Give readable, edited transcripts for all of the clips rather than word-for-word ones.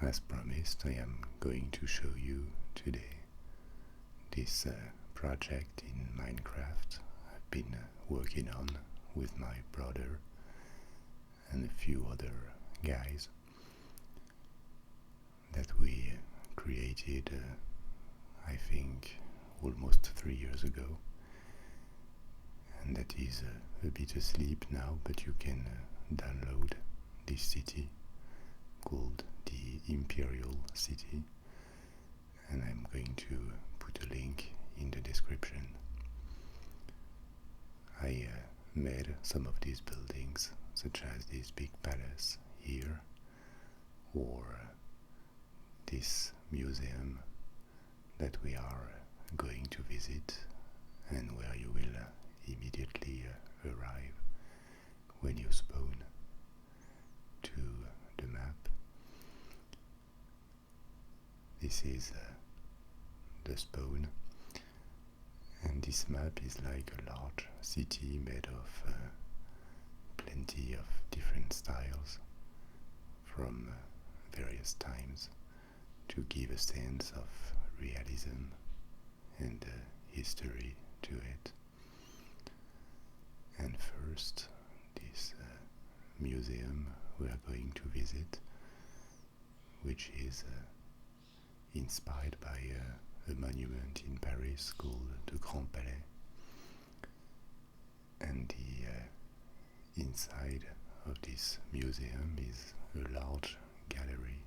As promised, I am going to show you today this project in Minecraft I've been working on with my brother and a few other guys that we created, I think, almost 3 years ago, and that is a bit asleep now, but you can download this city called the Imperial city, and I'm going to put a link in the description. I made some of these buildings, such as this big palace here, or this museum that we are going to visit, and where you will immediately arrive when you spawn to the map. This is the spawn, and this map is like a large city made of plenty of different styles from various times to give a sense of realism and history to it. And first, this museum we are going to visit, which is inspired by a monument in Paris called the Grand Palais, and the inside of this museum is a large gallery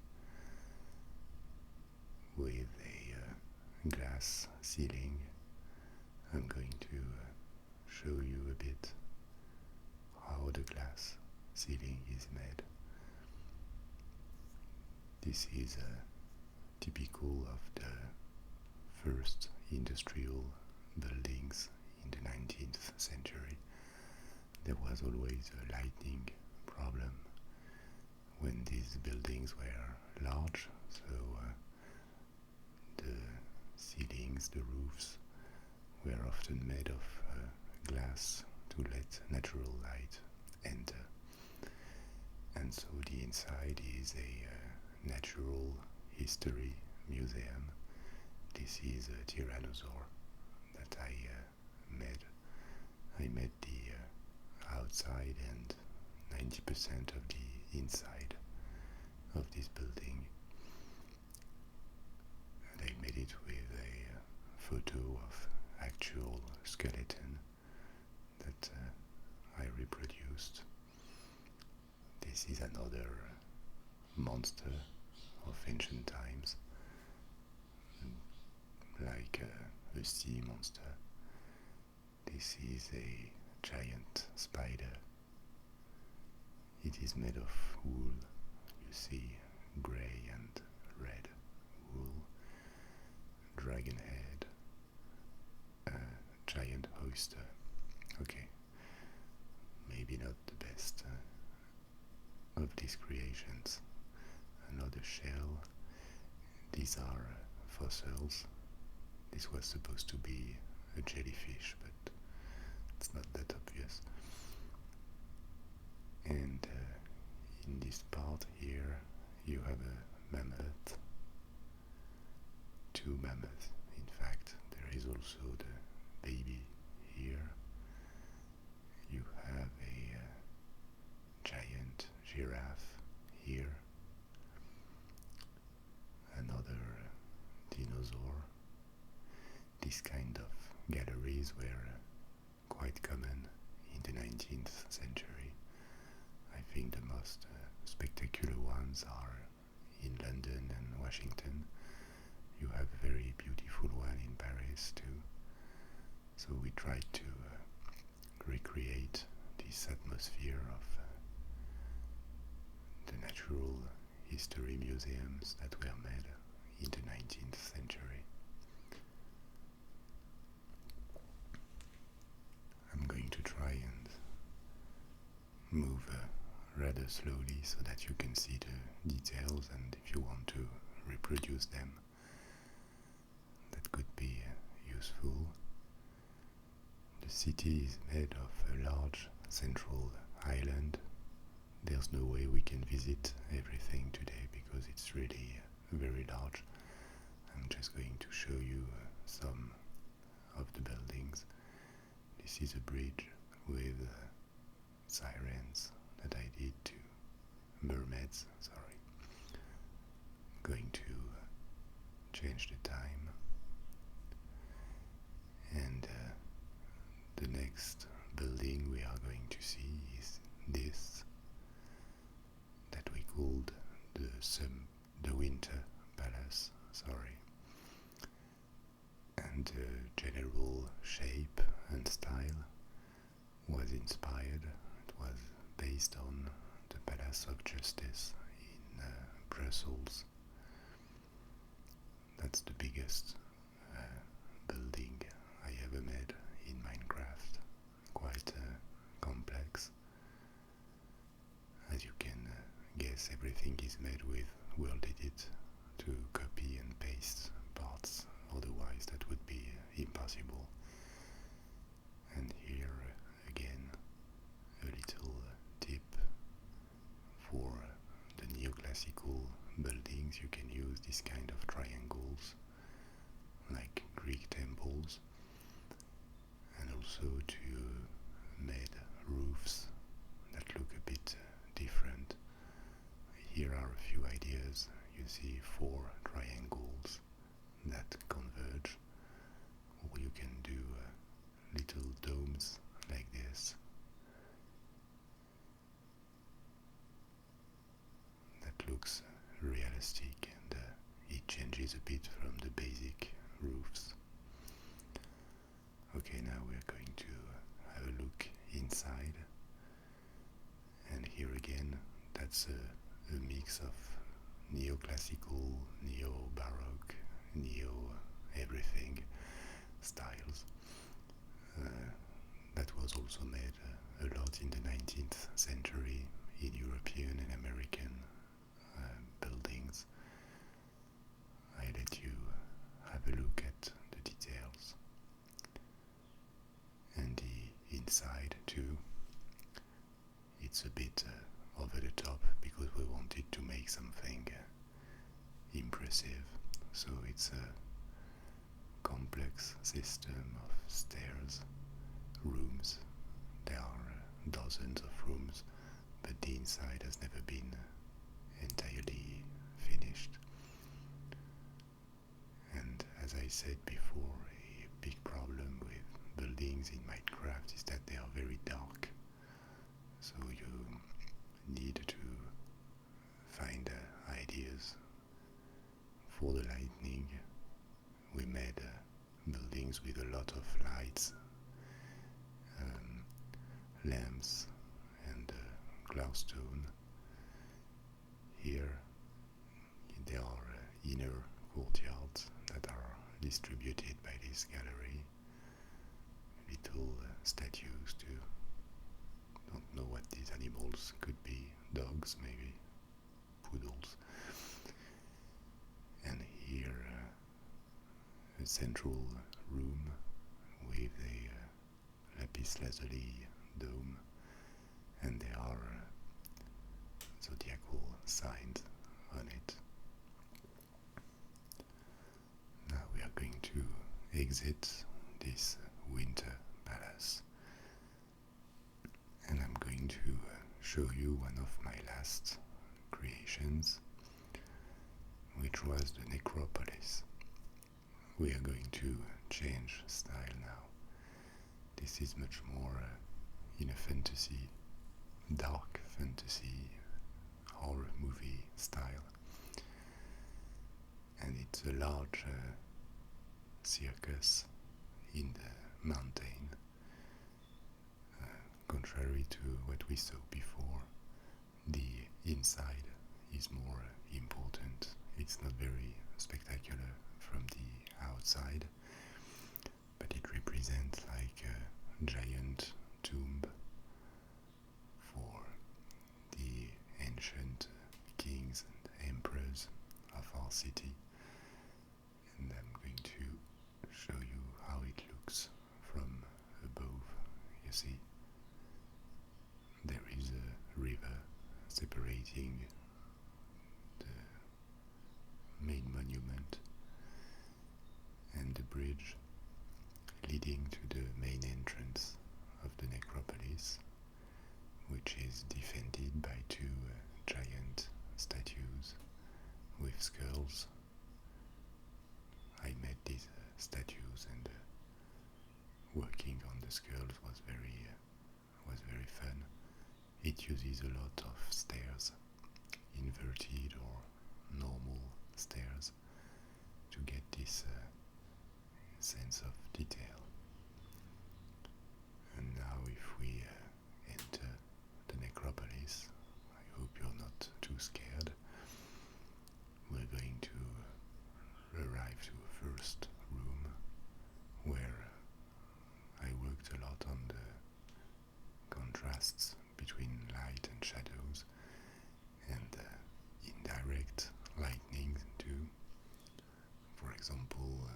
with a glass ceiling. I'm going to show you a bit how the glass ceiling is made. This is typical of the first industrial buildings in the 19th century. There was always a lighting problem when these buildings were large, so the ceilings, the roofs, were often made of glass to let natural light enter. And so the inside is a natural history museum. This is a tyrannosaur that I made. I made the outside and 90% of the inside of this building. And I made it with a photo of actual skeleton that I reproduced. This is another monster of ancient times, like a sea monster. This is a giant spider. It is made of wool. You see grey and red wool, dragon head, a giant oyster. Okay, maybe not the best of these creations. Another shell. These are fossils. This was supposed to be a jellyfish, but it's not that obvious. And in this part here you have a mammoth, two mammoths in fact. There is also the baby here. You have a giant giraffe here, another dinosaur. This kind of galleries were quite common in the 19th century. I think the most spectacular ones are in London and Washington. You have a very beautiful one in Paris too. So we tried to recreate this atmosphere of the natural history museums that were made in the 19th century. I'm going to try and move rather slowly so that you can see the details, and if you want to reproduce them, that could be useful. The city is made of a large central island. There there's no way we can visit everything today because it's really very large. I'm just going to show you some of the buildings. This is a bridge with sirens that I did to mermaids, sorry. I'm going to change the time, and the next building we are going to see is this that we called the Winter Palace, sorry. And the general shape and style was inspired, it was based on the Palace of Justice in Brussels. That's the biggest building I ever made in Minecraft, quite complex. As you can guess, everything is made with world edit to copy and paste parts, otherwise that would be impossible. And here again a little tip for the neoclassical buildings. You can use this kind of triangles like Greek temples, and also to make roofs that look a bit different. Here are a few ideas. You see 4 triangles that converge, or you can do little domes like this that looks realistic, and it changes a bit from the basic roofs. Okay, now we're going to have a look inside, and here again that's a mix of neoclassical, neo-baroque, neo-everything styles. That was also made a lot in the 19th century in European and American buildings. I let you have a look at the details. And the inside too, it's a bit over the top because we wanted to make something impressive. So it's a complex system of stairs, rooms. There are dozens of rooms, but the inside has never been entirely finished. And as I said before, a big problem with buildings in Minecraft is that they are very dark. So you need to find ideas for the lighting. We made buildings with a lot of lights, lamps and glowstone. Here there are inner courtyards that are distributed by this gallery. Little statues too. Don't know what these animals could be. Dogs maybe, poodles. And here a central room with a lapis lazuli dome, and there are zodiacal signs on it. Now we are going to exit this Winter Palace, and I'm going to show you one of my last creations, which was the necropolis. We are going to change style now. This is much more in a fantasy, dark fantasy, horror movie style. And it's a large circus in the mountain. Contrary to what we saw before, the inside is more important. It's not very spectacular from the outside, but it represents like a giant tomb for the ancient kings and emperors of our city. And I'm going to show you how it looks from above. You see, there is a river separating the main monument and the bridge leading to the main entrance of the necropolis, which is defended by two giant statues with skulls. I met these statues, and working on the skulls was very fun. It uses a lot of stairs, inverted or normal stairs, to get this sense of detail. And now if we enter the necropolis, I hope you're not too scared. We're going to arrive to a first room where I worked a lot on the contrasts between light and shadows, and indirect lightning too. For example,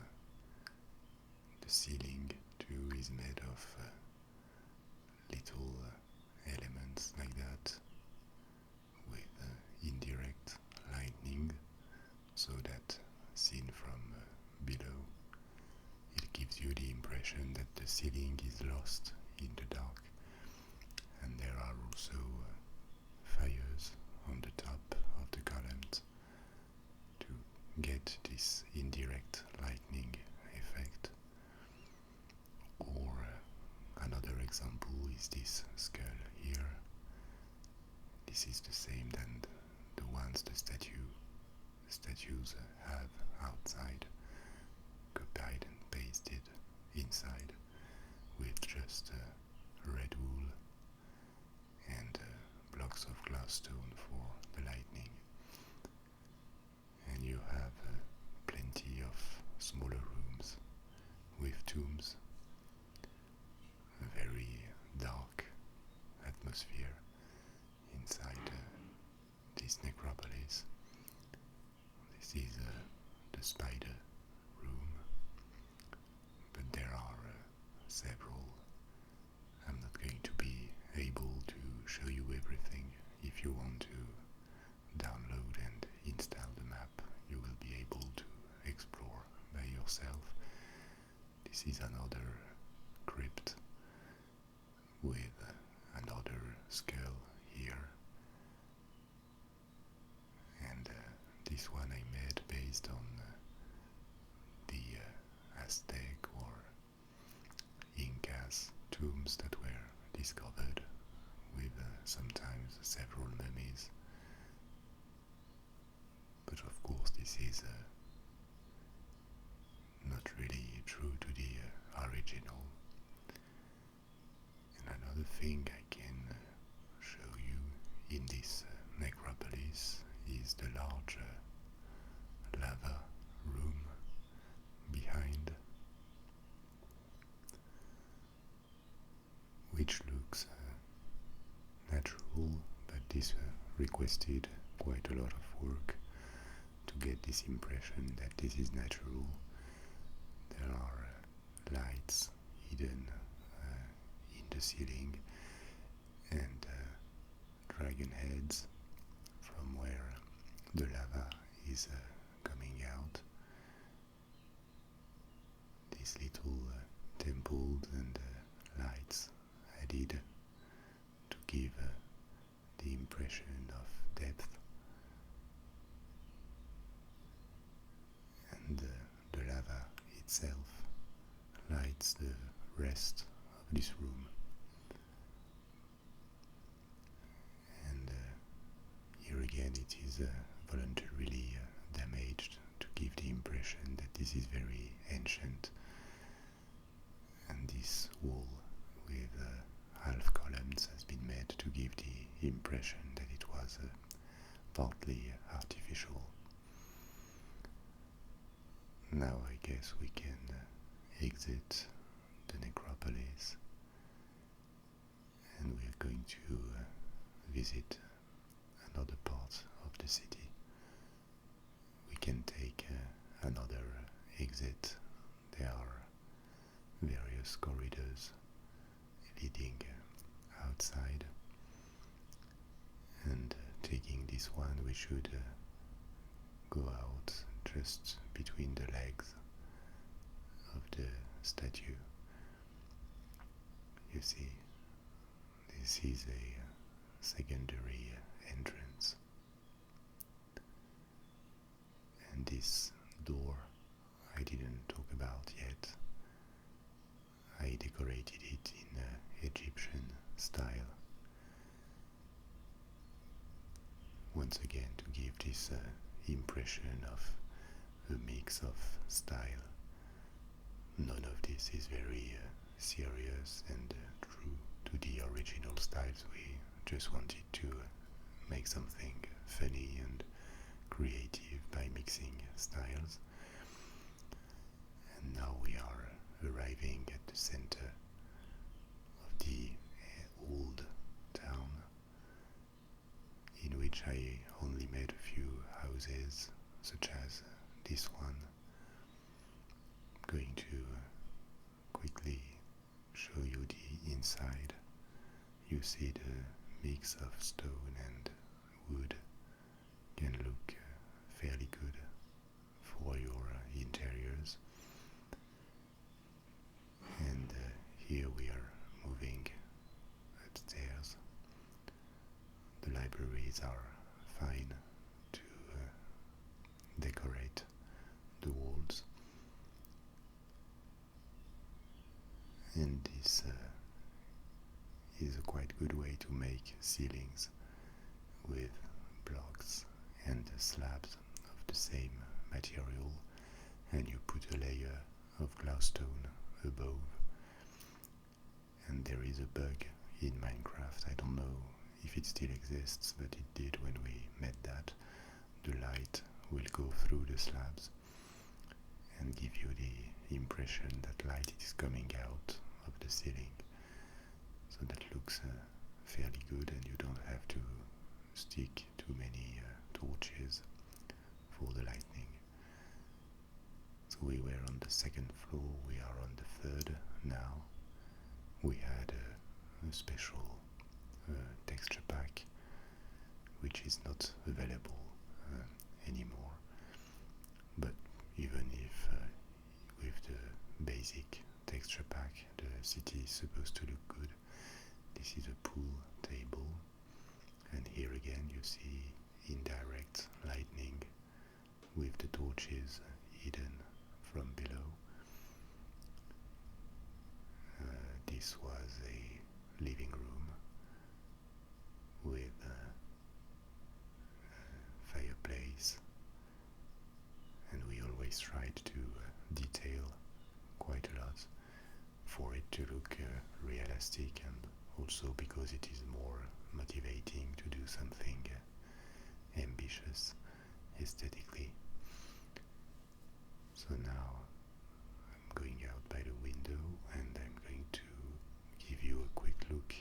the ceiling too is made of little elements like that, with indirect lightning, so that seen from below, it gives you the impression that the ceiling is lost in the dark. And there are also fires on the top of the columns to get this indirect lightning effect. Or another example is this skull here. This is the same than the ones the statues have outside, copied and pasted inside with just red wool and blocks of glass stone for the lightning. And you have plenty of smaller rooms with tombs, a very dark atmosphere inside this necropolis. This is the spider room, but there are several. I'm not going to be able to show you everything. If you want to download and install the map, you will be able to explore by yourself. This is another crypt with another skull here, and this one I made based on the Aztec or Incas tombs that were discovered, with sometimes several mummies. But of course this is not really true to the original. And another thing I can show you in this necropolis is the large lava room behind, which looks natural, but this requested quite a lot of work to get this impression that this is natural. There are lights hidden in the ceiling, and dragon heads from where the lava is coming out. These little temples and lights added to give the impression of depth. And the lava itself lights the rest of this room. And here again it is voluntarily damaged to give the impression that this is very ancient. And this wall with half columns has been made to give the impression that it was partly artificial. Now I guess we can exit the necropolis, and we are going to visit another part of the city. We can take another exit. There are various corridors leading outside, and taking this one we should go out just between the legs of the statue. You see, this is a secondary entrance, and this door I didn't talk about yet. I decorated it in Egyptian style, once again to give this impression of a mix of style. None of this is very serious and true to the original styles. We just wanted to make something funny and creative by mixing styles. And now we are arriving at the center of the old town, in which I only made a few houses, such as this one. I'm going to quickly show you the inside. You see the mix of stone and wood can look fairly good for your interiors. And here we are moving upstairs. The libraries are fine to decorate the walls, and this is a quite good way to make ceilings with blocks and slabs of the same material, and you put a layer of glowstone above. And there is a bug in Minecraft, I don't know if it still exists, but it did when we made that. The light will go through the slabs and give you the impression that light is coming out of the ceiling. So that looks fairly good, and you don't have to stick too many torches for the lightning. So we were on the second floor, we are on the third now. We had a special texture pack which is not available anymore, but even if with the basic texture pack the city is supposed to look good. This is a pool table, and here again you see indirect lightning with the torches hidden from below. This was a living room with a fireplace, and we always tried to detail quite a lot for it to look realistic, and also because it is more motivating to do something ambitious aesthetically. So now I'm going out by the window, and I'm going to give you a quick look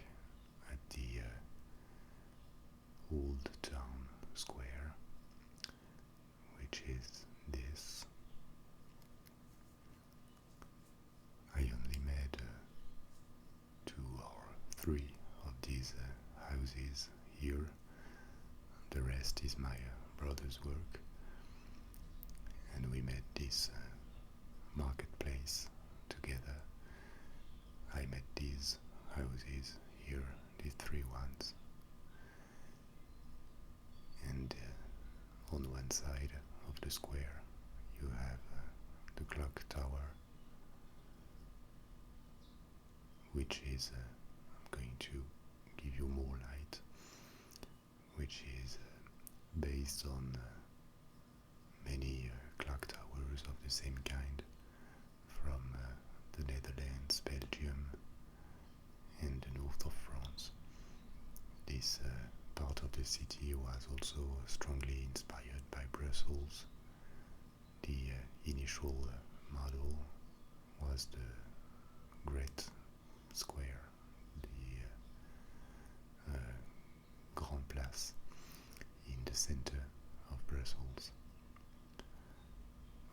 at the old town square, which is this. I only made 2 or 3 of these houses here. The rest is my brother's work, and we made this marketplace together. I made these houses here, these 3 ones, and on one side of the square you have the clock tower, which is I'm going to give you more light, which is based on many clock towers of the same kind from the Netherlands, Belgium, and the north of France. This part of the city was also strongly inspired by Brussels. The initial model was the Great Square, the Grand Place in the center of Brussels.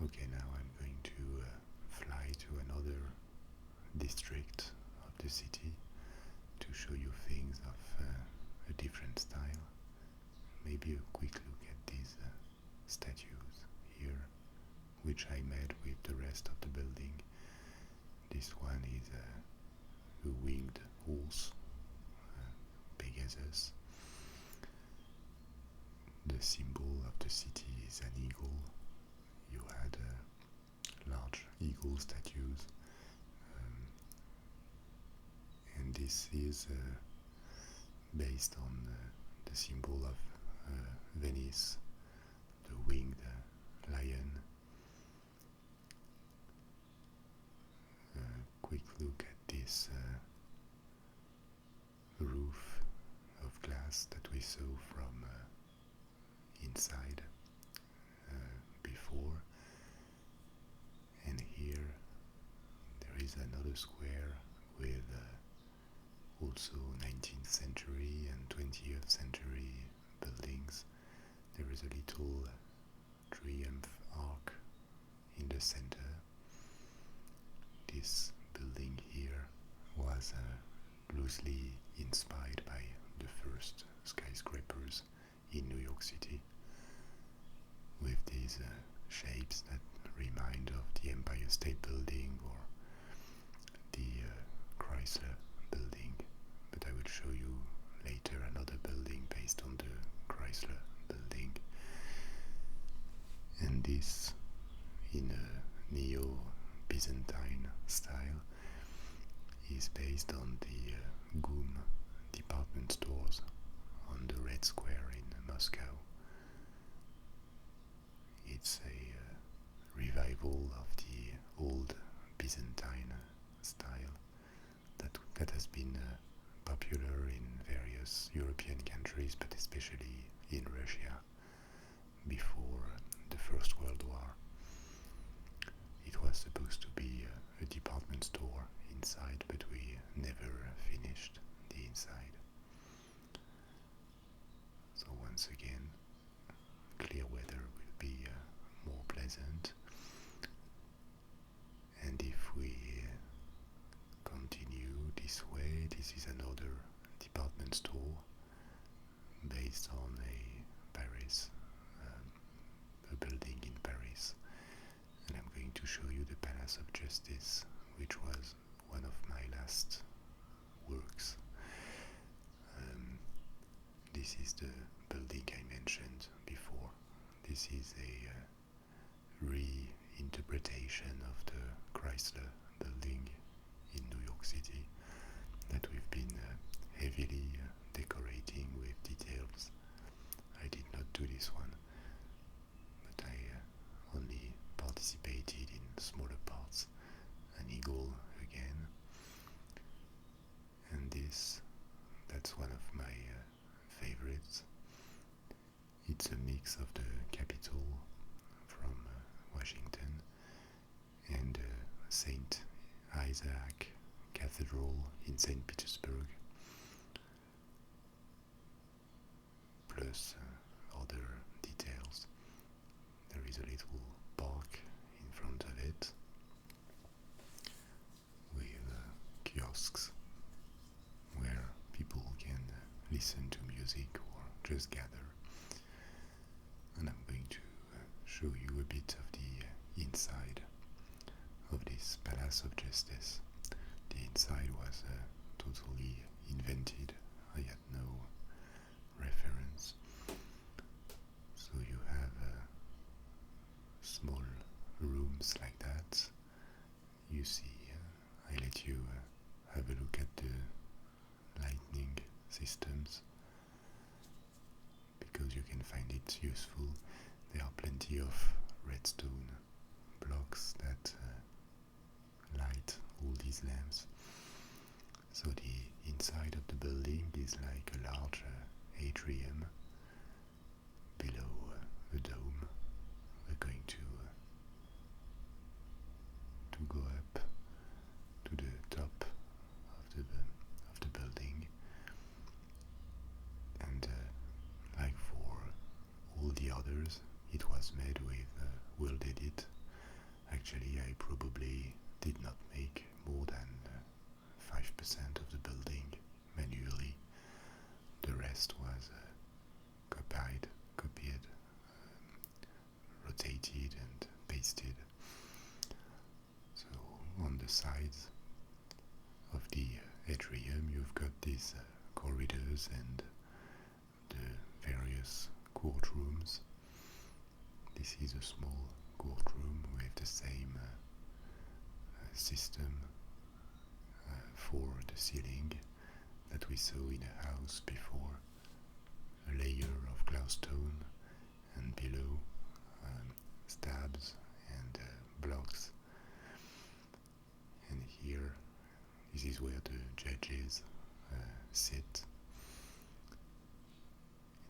Okay, now I'm going to fly to another district of the city to show you things of a different style. Maybe maybe a quick look at these statues here, which I made with the rest of the building. This one is a winged horse, Pegasus. The symbol of the city is an eagle. You had large eagle statues, and this is based on the symbol of Venice, the winged lion. Quick look at this roof of glass that we saw from inside before, and here there is another square with also 19th century and 20th century buildings. There is a little triumph arc in the center. This building here was loosely inspired by the first skyscrapers in New York City, with these shapes that remind of the Empire State Building or the Chrysler Building. But I will show you later another building based on the Chrysler Building. And this, in a neo-Byzantine style, is based on the GUM department stores on the Red Square in Moscow. It's a revival of the old Byzantine style that has been popular in various European countries, but especially in Russia before the First World War. It was supposed to be a department store inside, but we never finished the inside. So once again, clear weather will be more pleasant. And if we continue this way, this is another department store based on a building in Paris. And I'm going to show you the Palace of Justice, which was one of my last works. This is the building I mentioned before. This is a reinterpretation of the Chrysler Building in New York City that we've been heavily decorating with details. I did not do this one, but I only participated in smaller parts. An eagle again, and that's one of my favorites. It's a mix of the Capitol from Washington and St. Isaac Cathedral in St. Petersburg, plus other details. There is a little park in front of it with kiosks where people can listen to music or just gather. And I'm going to show you a bit of the inside of this Palace of Justice. The inside was totally invented. I had no reference. So you have small rooms like that. You see, I let you have a look at the lighting systems because you can find it useful. There are plenty of redstone blocks that light all these lamps. So the inside of the building is like a large atrium below the dome. We're going to go up to the top of the building, and like for all the others, it was made with welded it. Actually, I probably did not make more than 5% of the building manually. The rest was copied This is a small courtroom with the same system for the ceiling that we saw in a house before. A layer of glowstone and below stabs and blocks. And here, this is where the judges sit.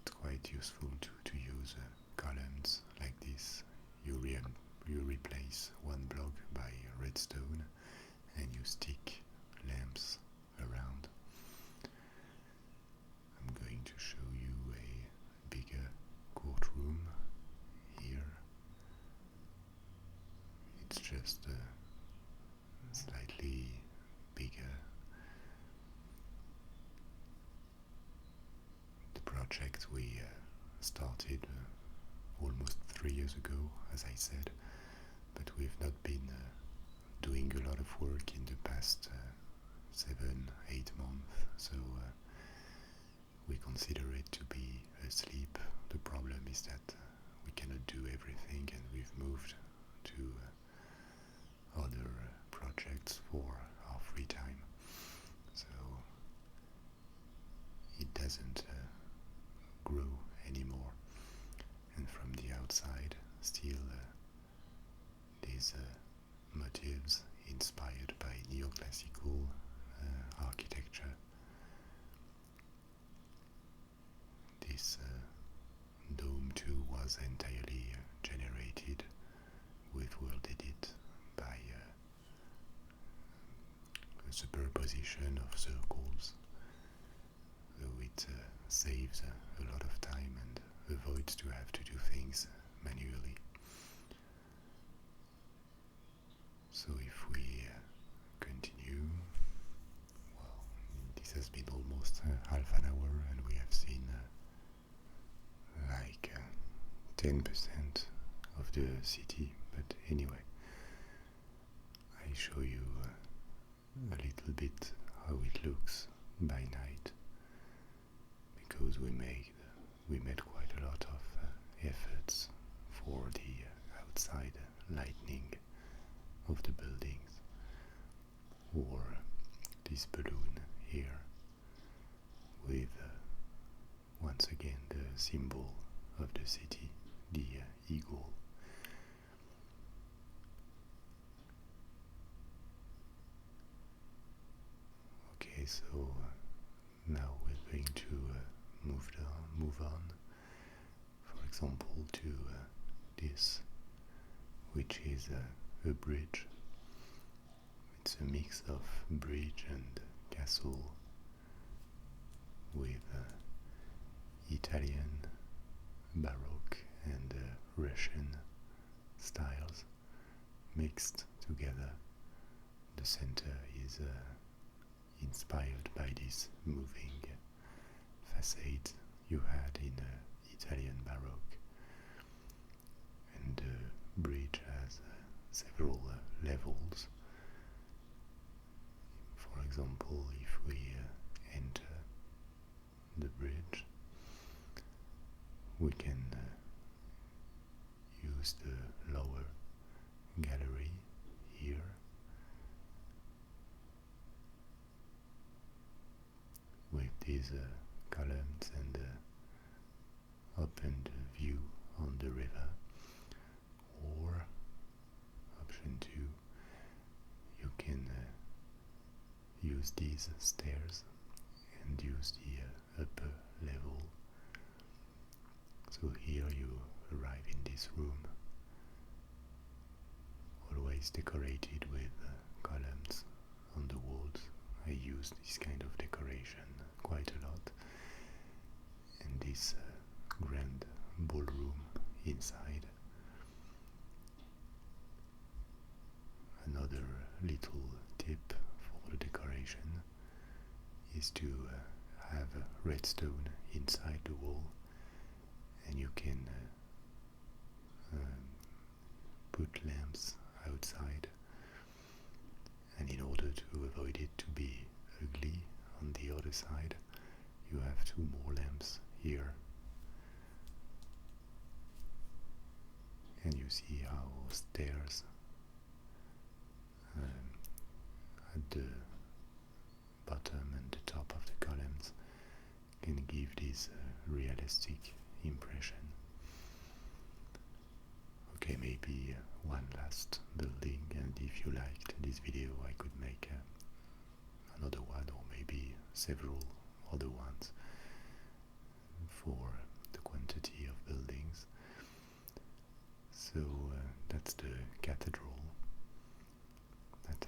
It's quite useful to use columns like this. You replace one block by redstone and you stick lamps around. I'm going to show you a bigger courtroom here. It's just slightly bigger. The project we started almost 3 years ago, as I said, but we've not been doing a lot of work in the past 7-8 months, so we consider it to be asleep. The problem is that we cannot do everything, and we've moved to other projects for our free time, so it doesn't grow anymore. And from the outside, still these motifs inspired by neoclassical architecture. This dome too was entirely generated with world edit by a superposition of circles, so it saves a lot of time and avoids to have to do things manually. So if we continue, well, this has been almost half an hour and we have seen like 10% of the city, but anyway, I show you a little bit how it looks by night, because we made quite a lot of efforts for the outside lighting of the buildings, or this balloon here with once again the symbol of the city, the eagle. Okay, so now we're going to move on, for example, to this, which is a bridge. It's a mix of bridge and castle with Italian, Baroque and Russian styles mixed together. The center is inspired by this moving facade you had in Italian Baroque, and the bridge has several levels. For example, if we enter the bridge, we can use the lower gallery here, with these columns and opened view on the river. Or option 2, you can use these stairs and use the upper level. So here you arrive in this room, always decorated with columns on the walls. I use this kind of decoration quite a lot. And this grand ballroom inside. Another little tip for the decoration is to have redstone inside the wall, and you can put lamps outside, and in order to avoid it to be ugly on the other side, you have 2 more lamps here. And you see how stairs at the bottom and the top of the columns can give this realistic impression. Okay, maybe one last building, and if you liked this video I could make another one, or maybe several other ones for the quantity of buildings. So that's the cathedral that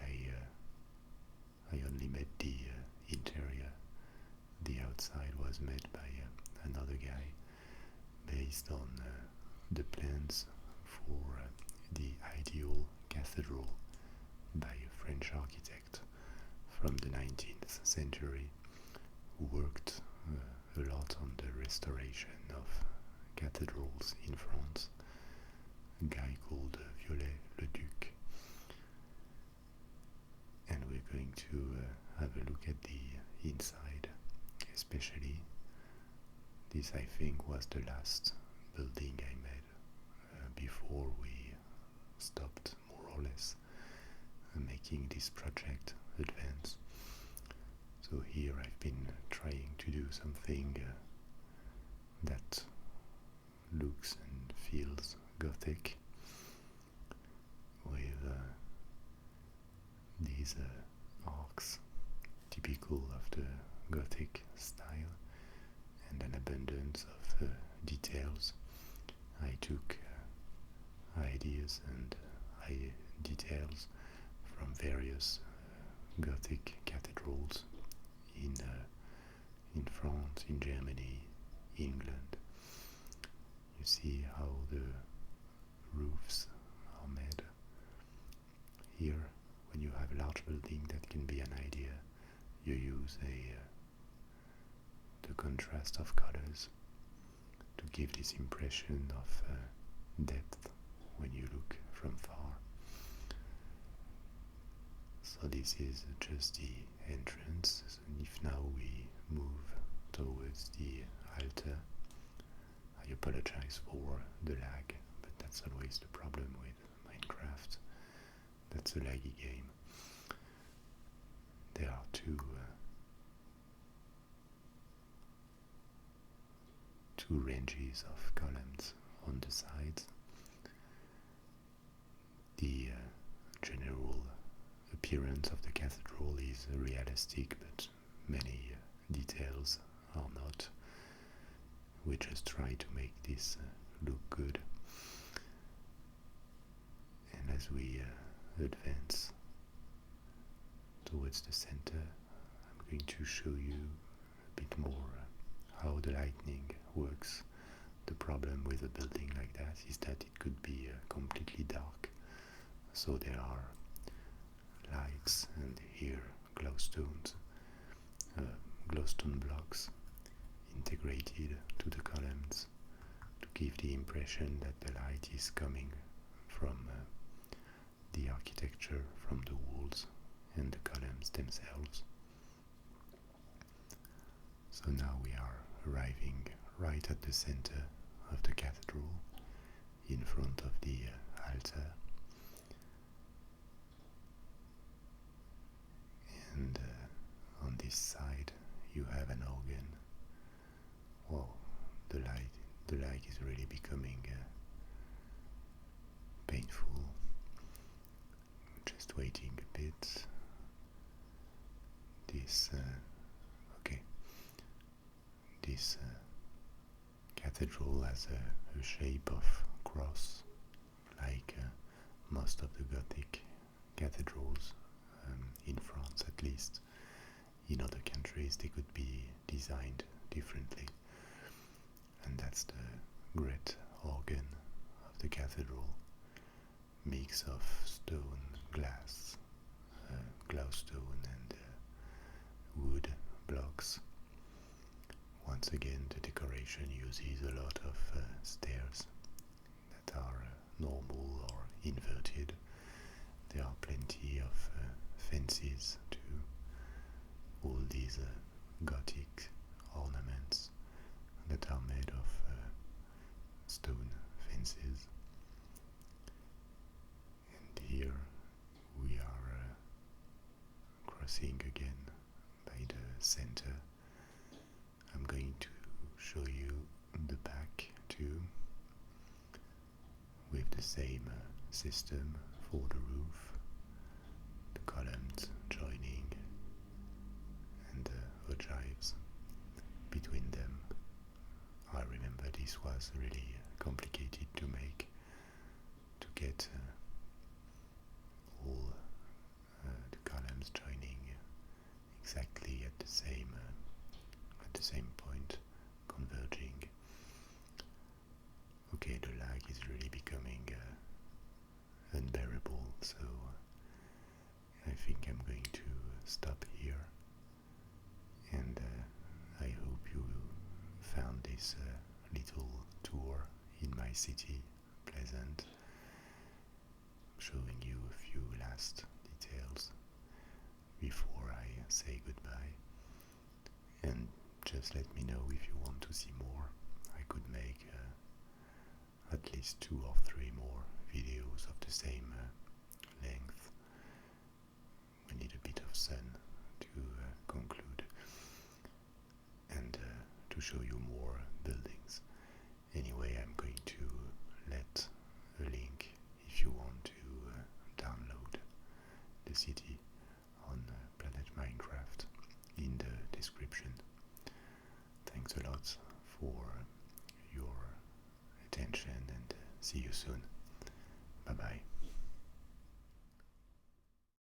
I only made the interior. The outside was made by another guy based on the plans for the ideal cathedral by a French architect from the 19th century who worked a lot on the restoration of cathedrals in France, a guy called Viollet-le-Duc. And we're going to have a look at the inside, especially. This I think was the last building I made before we stopped more or less making this project advance. So here I've been trying to do something that looks and feels Gothic, with these arcs typical of the Gothic style, and an abundance of details. I took ideas and details from various Gothic cathedrals in France, in Germany, England. You see how the roofs are made. Here, when you have a large building, that can be an idea. You use the contrast of colors to give this impression of depth when you look from far. So this is just the entrance, and if now we move towards the altar, I apologize for the lag, but that's always the problem with Minecraft. That's a laggy game. There are two ranges of columns on the sides. The general appearance of the cathedral is realistic, but many details are not. We just try to make this look good. And as we advance towards the center, I'm going to show you a bit more how the lightning works. The problem with a building like that is that it could be completely dark, so there are lights and here glowstone blocks integrated to the columns to give the impression that the light is coming from the architecture, from the walls and the columns themselves. So now we are arriving right at the center of the cathedral, in front of the altar, and on this side you have an organ. Wow, the light is really becoming painful. Just waiting a bit. This cathedral has a shape of cross, like most of the Gothic cathedrals, in France at least. In other countries they could be designed differently, and that's the great organ of the cathedral, mix of stone, glass, glowstone and wood blocks. Once again, the decoration uses a lot of stairs that are normal or inverted. There are plenty of fences to all these Gothic ornaments that are made of stone fences. crossing again by the center. I'm going to show you the back too, with the same system for the roof, the columns joining and the ogives between them. I remember this was really complicated to make, to get all the columns joining exactly at the same point, converging. Okay, the lag is really becoming unbearable, so I think I'm going to stop here, and I hope you found this little tour in my city pleasant, showing you a few last details before I say goodbye. And just let me know if you want to see more. I could make at least 2 or 3 more videos of the same length. We need a bit of sun to conclude, and to show you more buildings. Anyway, I'm going to let a link if you want to download the city on Planet Minecraft in the description. Thanks a lot for your attention, and see you soon.